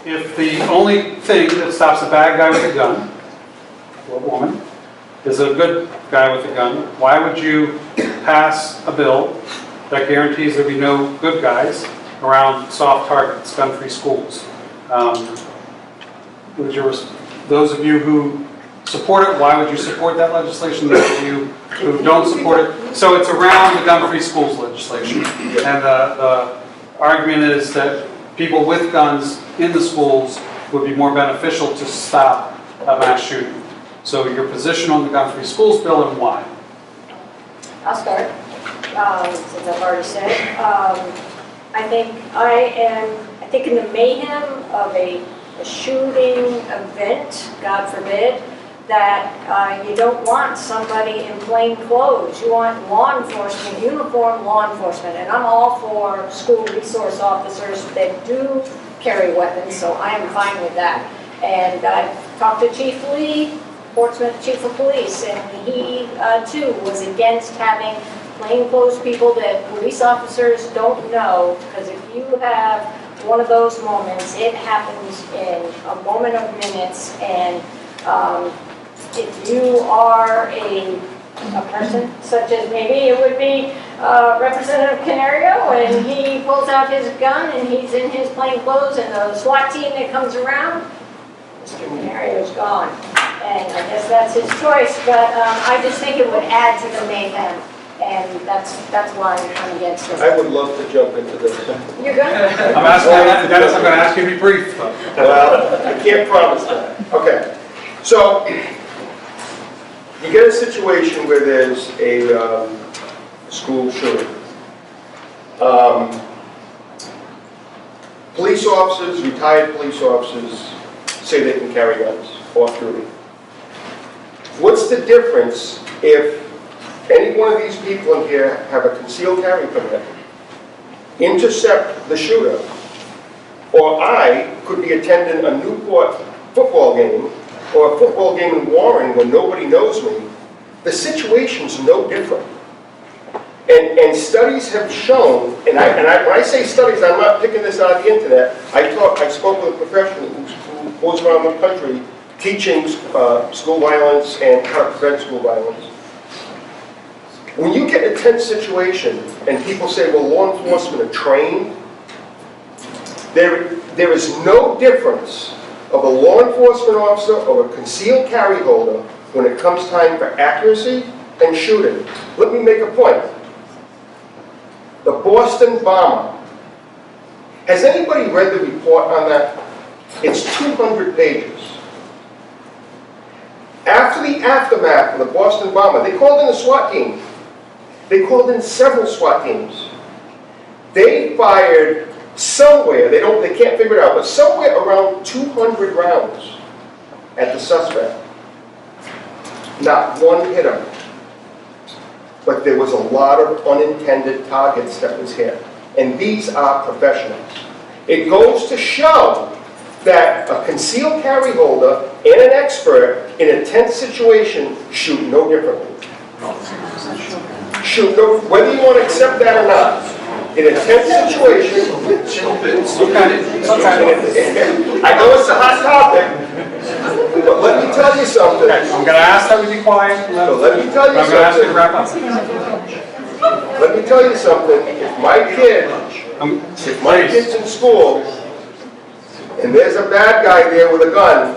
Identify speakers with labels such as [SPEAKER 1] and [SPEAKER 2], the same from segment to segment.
[SPEAKER 1] if the only thing that stops a bad guy with a gun, or a woman, is a good guy with a gun, why would you pass a bill that guarantees there'll be no good guys around soft targets, gun-free schools? Those of you who support it, why would you support that legislation? Those of you who don't support it, so it's around the gun-free schools legislation. And the argument is that people with guns in the schools would be more beneficial to stop a mass shooting. So your position on the gun-free schools bill and why?
[SPEAKER 2] I'll start, since I've already said. I think in the mayhem of a shooting event, God forbid, that you don't want somebody in plain clothes. You want law enforcement, uniformed law enforcement. And I'm all for school resource officers that do carry weapons, so I am fine with that. And I've talked to Chief Lee, Portsmouth Chief of Police, and he too was against having plainclothes people that police officers don't know, because if you have one of those moments, it happens in a moment of minutes, and if you are a person such as maybe it would be Representative Canario, and he pulls out his gun and he's in his plain clothes, and the SWAT team that comes around, Mr. Canario's gone. And I guess that's his choice, but I just think it would add to the mayhem, and that's why I'm against it.
[SPEAKER 3] I would love to jump into this.
[SPEAKER 2] You're good?
[SPEAKER 1] I'm asking, Dennis, I'm going to ask you to be brief.
[SPEAKER 3] Well, I can't promise that. Okay, so you get a situation where there's a school shooting. Police officers, retired police officers, say they can carry guns off duty. What's the difference if any one of these people in here have a concealed carry permit, intercept the shooter, or I could be attending a Newport football game or a football game in Warren where nobody knows me? The situation's no different. And studies have shown, and when I say studies, I'm not picking this out of the internet. I spoke with a professional who goes around the country teaching school violence and how to prevent school violence. When you get in a tense situation and people say, well, law enforcement are trained, there is no difference of a law enforcement officer or a concealed carry holder when it comes time for accuracy and shooting. Let me make a point. The Boston bomber. Has anybody read the report on that? It's 200 pages. After the aftermath of the Boston bomber, they called in a SWAT team. They called in several SWAT teams. They fired somewhere, they can't figure it out, but somewhere around 200 rounds at the suspect. Not one hit him. But there was a lot of unintended targets that was hit. And these are professionals. It goes to show that a concealed carry holder and an expert in a tense situation shoot no differently. Shoot no, whether you want to accept that or not. In a tense situation, I know it's a hot topic, but let me tell you something.
[SPEAKER 1] Okay, I'm going to ask that we be quiet.
[SPEAKER 3] So let me tell you
[SPEAKER 1] I'm going to ask you to
[SPEAKER 3] something.
[SPEAKER 1] wrap up.
[SPEAKER 3] Let me tell you something. If my kid's in school and there's a bad guy there with a gun,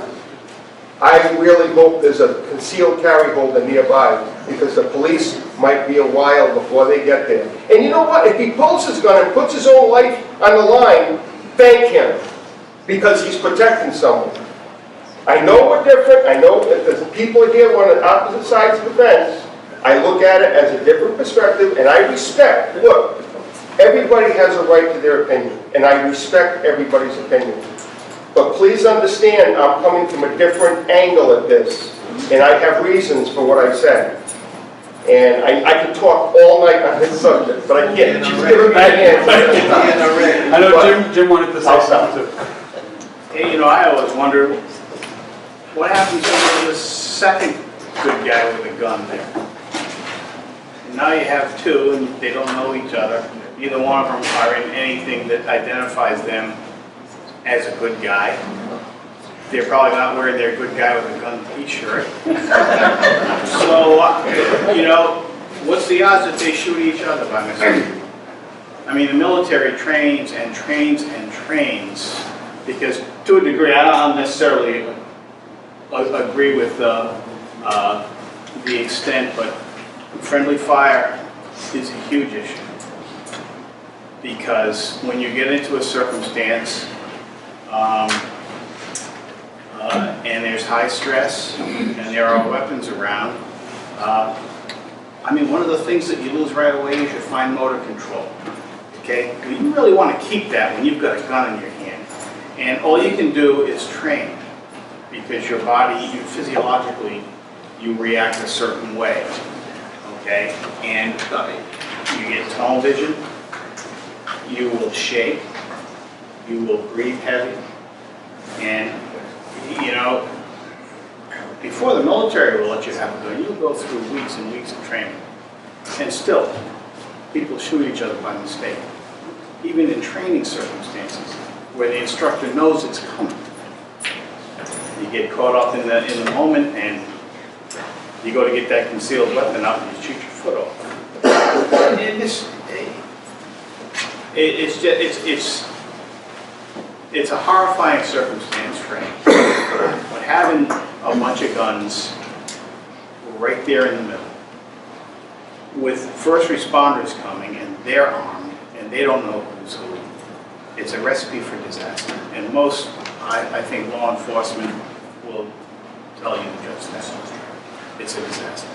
[SPEAKER 3] I really hope there's a concealed carry holder nearby, because the police might be a while before they get there. And you know what? If he pulls his gun and puts his own life on the line, thank him, because he's protecting someone. I know we're different. I know that there's people here on the opposite sides of the fence. I look at it as a different perspective, and I respect, look, everybody has a right to their opinion, and I respect everybody's opinion. But please understand, I'm coming from a different angle at this, and I have reasons for what I said. And I could talk all night on this subject, but I can't. She's giving me an answer.
[SPEAKER 1] I know Jim wanted to say something too.
[SPEAKER 4] Hey, you know, I always wonder, what happens to the second good guy with a gun there? And now you have two, and they don't know each other. Neither one of them are in anything that identifies them as a good guy. They're probably not wearing their good guy with a gun t-shirt. So, you know, what's the odds that they shoot each other by mistake? I mean, the military trains and trains and trains, because to a degree, I don't necessarily agree with the extent, but friendly fire is a huge issue. Because when you get into a circumstance and there's high stress and there are weapons around, I mean, one of the things that you lose right away is your fine motor control. Okay? You really want to keep that when you've got a gun in your hand. And all you can do is train, because your body, physiologically, you react a certain way. Okay? And you get tunnel vision, you will shake, you will breathe heavy, and you know, before the military will let you have a gun, you'll go through weeks and weeks of training. And still, people shoot each other by mistake. Even in training circumstances, where the instructor knows it's coming. You get caught up in the moment, and you go to get that concealed weapon out and you shoot your foot off. And it's a horrifying circumstance, Frank. But having a bunch of guns right there in the middle, with first responders coming and they're armed and they don't know who's who, it's a recipe for disaster. And most, I think, law enforcement will tell you just that. It's a disaster.